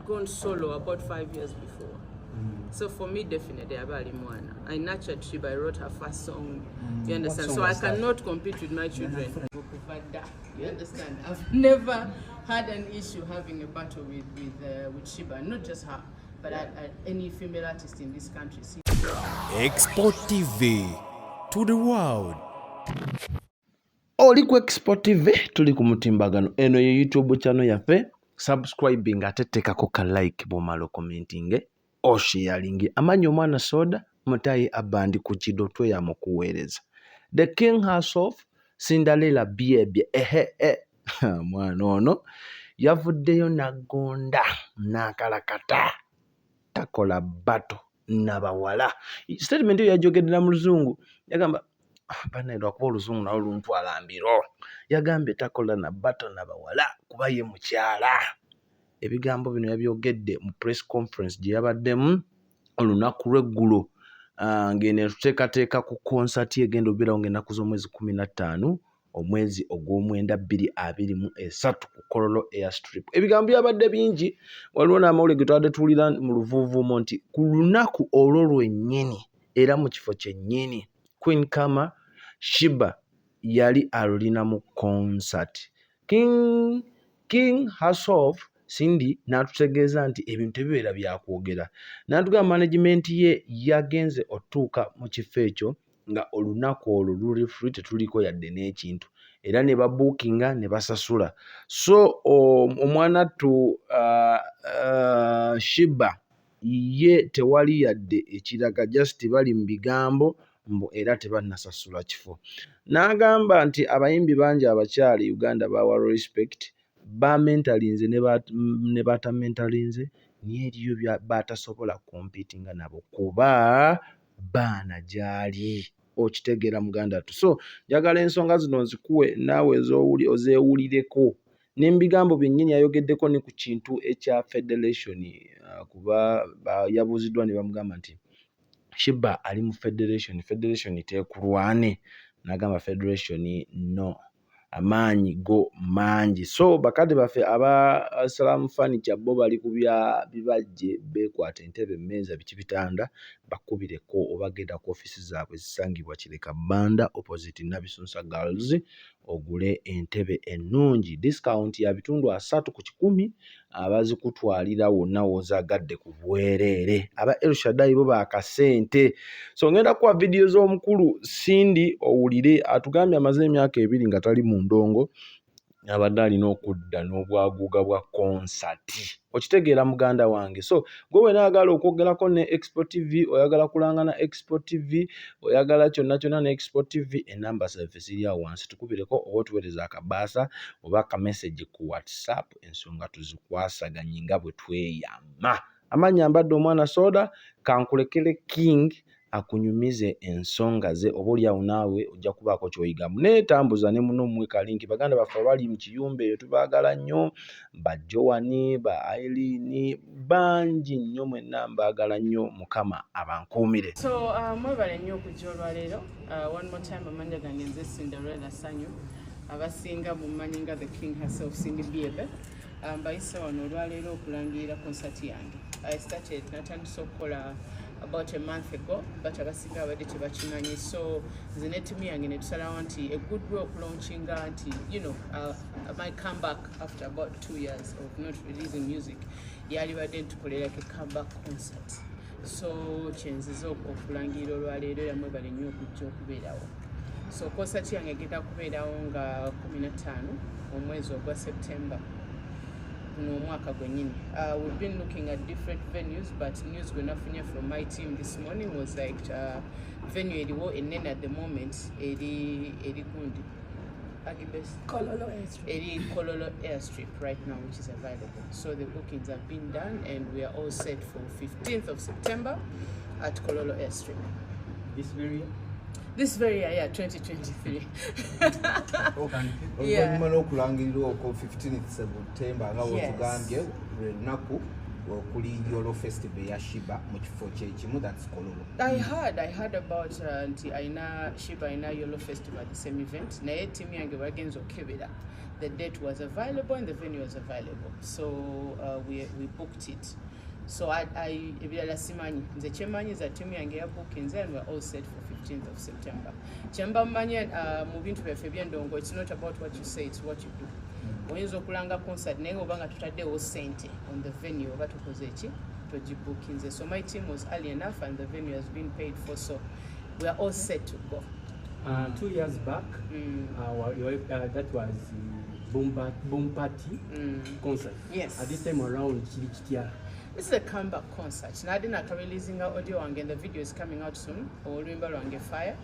gone solo about 5 years before. So for me, definitely, mwana. I nurtured Sheeba. I wrote her first song. You understand? So I cannot compete with my children. You understand? I've never had an issue having a battle with Sheeba. Not just her, but any female artist in this country. Export TV to the world. Oli ku Export TV tuli ku mutimbagano eno ye YouTube channel yaffe. Subscribing ate tekako ka like bomalo commenting o sharing. Amanyo mwana soda mutayi abandi ku kidotwe ya mukuweereza. The king herself Cinderella biebye mwana ono yavuddeyo nagonda nakalakata takola bato nabawala. Statement yo yajogedera mu luzungu yagamba banairwa kuba oluzungu nawo luntwala mbiro. Yagambye takola na bato nabawala kuba ye mukyala. Ebigambo bino yabyogedde mu press conference gye yabaddemu olunaku lw'eggulo ng'eno tuteekateeka ku concert egenda obeerawo ng'ennaku z'omwezi 15 omwezi ogw'omwenda 2023 ku Kololo Airstrip. Ebigambo byabadde bingi, waliwo n'amawulire ge twabadde tuwulira mu luvuuvuumo nti ku lunaku olwo lwennyini era mu kifo kyennyini Queen Kama Sheeba yali alulina mu concert. King herself Cindy n'atutegeeza nti ebintu tebibeera byakwogera. N'atugamba management ye yagenze otuuka mu kifo ekyo nga olunaku olwo luli free tetuliko yadde n'ekintu. Era ne babookinga ne basasula. So omwana tu Sheeba ye tewali yadde ekiraga, just bali mu bigambo mbu era tebannasasula kifo. N'agamba nti abayimbi bangi abakyali Uganda bawa respect, ba mentalinze ne bata mentalinze niye eriyo batasobola competinga nabo kuba baana gyali. Okitegeera muganda tu. So njagala ensonga zino nzikuwe naawe ozeewulireko. N'ebigambo byennyini yayogeddeko ne ku kintu ekya federation kuba yabuuziddwa ne bamugamba nti Sheeba ali mu federation tekulwane. N'agamba federation no, amaanyi go mangi. So bakadde baffe aba Salaam Furniture bo bali ku bibajje beekwata entebe emmeeza biki bitanda bakubireko obagenda ku office zaabwe zisangibwa Kireka Banda opposite Nabisunsa Girls ogule entebe ennungi. Discount ya bitundu 3 ku 100 abazikutwalira wonna w'ozagadde ku bwereere. Aba El Shaddai bo baakasente. So ngenda kuwa video z'omukulu Cindy owulire atugambye amaze emyaka 2 nga tali mu ndongo abadde alina okudda n'obwaguuga bwa concert. Okitegeera muganda wange. So gwe wenaagala okwogerako ne Export TV, oyagala kulangana Export TV, oyagala kyonna ne Export TV, enamba zaffe ziri awo wansi tukubireko oba otuweereza akabaasa oba aka message ku WhatsApp ensonga tuzikwasaganye nga bwe tweyama. Amannya mbadde omwana soda, kankulekere King akunyumize ensonga ze oba oliawo naawe ojja kubaako ky'oyigamu. Neetambuza ne muno mmwe linki baganda baffe abali mu kiyumba eyo tubaagala nnyo, ba Joani, ba Irene, bangi nnyo mwenna mbaagala nnyo, Mukama abankuumire. So mwebale nnyo okujja olwaleero. One more time amanya gange nze Cinderella Sanyu abasinga mumanyi nga the king herself Cindy Biebe. Mbayise wano olwaleero okulangirira concert yange. I started natandise okukola about a month ago, but abasinga abadde tebakimanyi. So nze ne ttiimu yange ne tusalawo nti a good way of launching nti I might come back after about 2 years of not releasing music. Yalibadde ntukolera ke comeback concert. So kyenziza okulangirira olwaleero era mwebale nnyo okujja okubeerawo. So concert yange egenda kubeerawo nga 15 omwezi ogwa September. We've been looking at different venues, but news we're not from my team this morning was like venue and at the moment Kololo Airstrip right now, which is available. So the bookings have been done and we are all set for 15th of September at Kololo Airstrip. This very year, yeah, 2023. Okay. Yeah. 15th September, kuli Yolo Festival ya Sheeba mu kifo kyekimu that's Kololo. I heard about nti aina Sheeba aina Yolo Festival at the same event. Naye team yange bagenzo kebera. The date was available and the venue was available. So we booked it. So I ebirala simanyi. Nze kyemanyi za team yange ya bookings and we're all set for 15th of September. Kyemba mmanyi mu bintu byaffe by'endongo, it's not about what you say, it's what you do. Oyinza okulanga concert naye obanga tutaddewo sente on the venue oba tukoze ki togibookinze. So my team was early enough and the venue has been paid for, so we are all set to go. 2 years back, that was Boom Party concert. Yes. At this time around, Chirikitia. This is a comeback concert. Now I didn't releasing audio and the video is coming out soon. Or remember on Fire.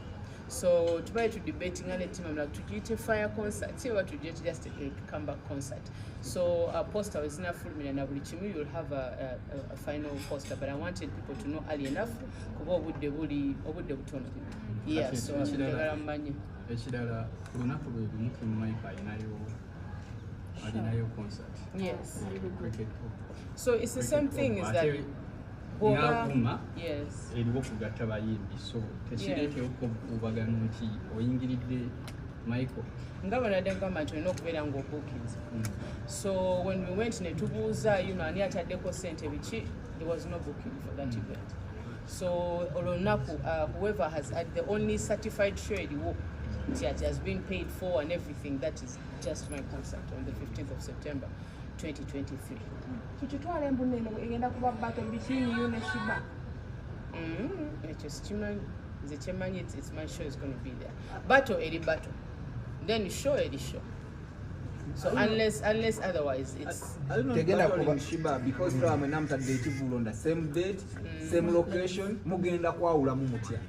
So to debating on it, I'm like to get a fire concert. See what to just a comeback concert. So a poster is not full million. You will have a final poster, but I wanted people to know early enough what would they turn. Yeah. So yes. So it's the same thing. Is that yes. So when we went in Tubuza, there was no booking for that event. So whoever has the only certified show has been paid for and everything, that is just my concert on the 15th of September 2023. It's my show is going to be there. Battle. Then show. So unless otherwise, it's. I don't know about Sheeba because I'm on the same date, same location. Mugenda kwa ula mumutia.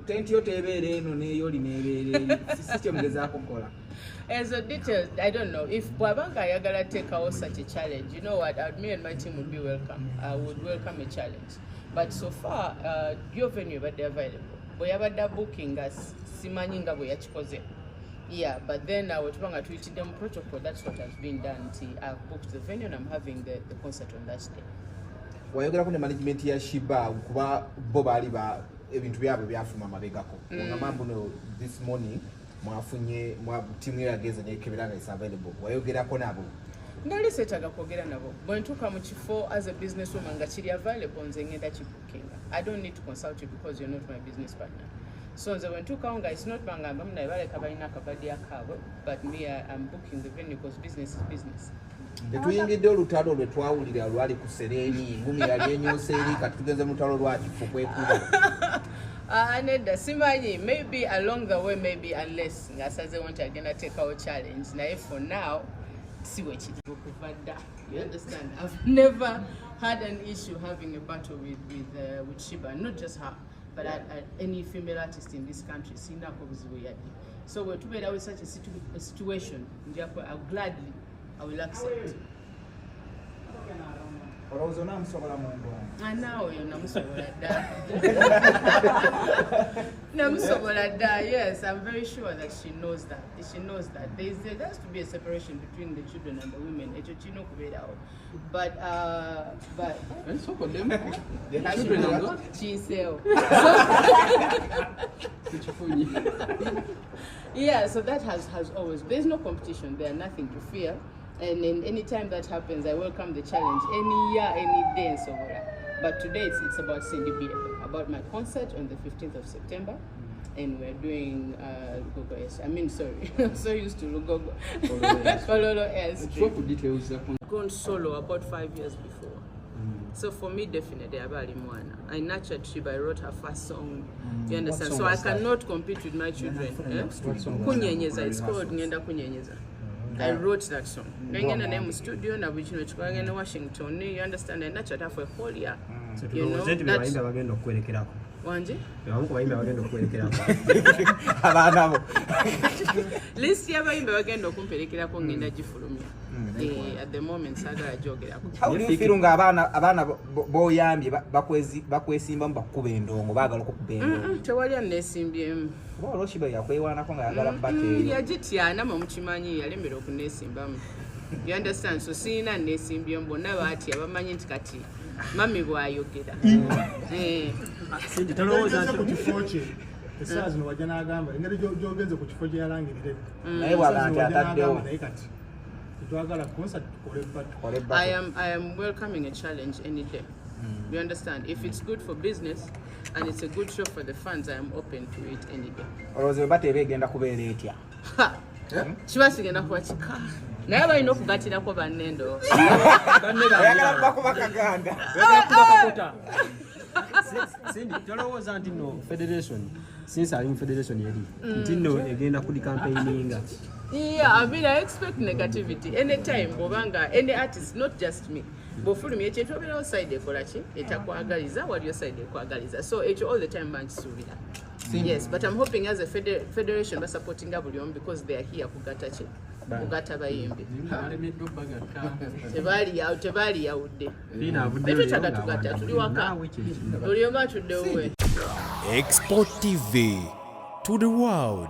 Tenti yote no ne yoli ne system gezakokola. As a detail, I don't know if Bwabanga Yagala take out such a challenge. You know what? Me and my team would be welcome. I would welcome a challenge. But so far, your venue but they're available. Boyabada booking as simanyinga boyachikoze. Yeah, but then I was wrong at tweeting them protocol. That's what has been done. I've booked the venue and I'm having the concert on that day. Wayogera ku management ya Sheeba kuba bobali ba ebintu byabo byafuma mabegako. Ngamambo no this morning mwafunye team yageze nekebiranga is available. Wayogera ko nabo. Ndali setaga kwogera nabo. Bwentuka mu kifo as a businesswoman nga kiri available nze ngenda kibookinga. I don't need to consult you because you're not my business partner. So the when took on guys not bangamba mna bale kabalina kabadi akabo, but me I'm booking the venue because business is business. Tetuyingidde olutalo lwe twawulira lwali ku Sereni ngumi yali enyose eri katugeze mutalo lwaki fokwekula. Nedda simanyi maybe along the way maybe unless ngasaze want agenda take our challenge na for now see what it is. You understand? I've never had an issue having a battle with Sheeba, not just her. But any female artist in this country, so we're together with such a situation. I will accept. I know yes, I'm very sure that she knows that. She knows that there has to be a separation between the children and the women. But yeah, so that has always, there's no competition there, nothing to fear. And any time that happens, I welcome the challenge any year, any day, and so on. But today it's about Cindy Biebe, about my concert on the 15th of September. And we're doing Lugogo S. I mean, sorry, I'm so used to Lugogo. Kololo S. I've gone solo about 5 years before. So for me, definitely, mwana. I nurtured Sheeba. I wrote her first song. You understand? So I cannot compete with my children. Kunyenyeza. It's called Ngenda Kunyenyeza. I wrote that song. Nangena name studio na which in Washington. You understand? I nurtured her for a whole year. You know that. Wanje? List ya bayimbe bagenda okumpelekera ko ngenda gifulumya. At the moment sagala jogera ko. How do you feel nga abana boyambye bakwesimba mbakube endongo bagala okukubendo? Tewali anesimbyemu. Sheeba yakwewanako nga yagala battery. Yagityana mu kimanyi yalemera okunesimbamu. You understand? So sina neesimbye mbona baati abamanyi nti kati mami bw'ayogera. Sindi talowooza nti ku kifo kye essaawa zino wajja n'agamba engeri gy'ogenze ku kifo gye yalangirire naye bw'aga nti ataddewo naye kati tetwagala concert tukole battle. I am welcoming a challenge any day. You understand? If it's good for business and it's a good show for the fans, I am open to it any day. olowooza bwe bateeba egenda kubeera etya? Kiba sigenda kuba kika. Naye balina okugatirako bannendo. oyagala kubakuba kaganda. Sindi talowooza nti no federation since ali mu federation eri nti no egenda kuli campaigninga. Yeah, I mean, I expect negativity anytime. Bobanga, any artist, not just me. Bofulumi ekintu obera oside ekolachi etakwagaliza wali oside ekwagaliza. So ekyo all the time manchisuubira. Yes, but I'm hoping as a federation by supporting buli because they are here kugatachi. Kugata bayimbi. Tebali yawudde. Betu chaga tugata tuli waka. Tuli oma tuddewe. Export TV to the world.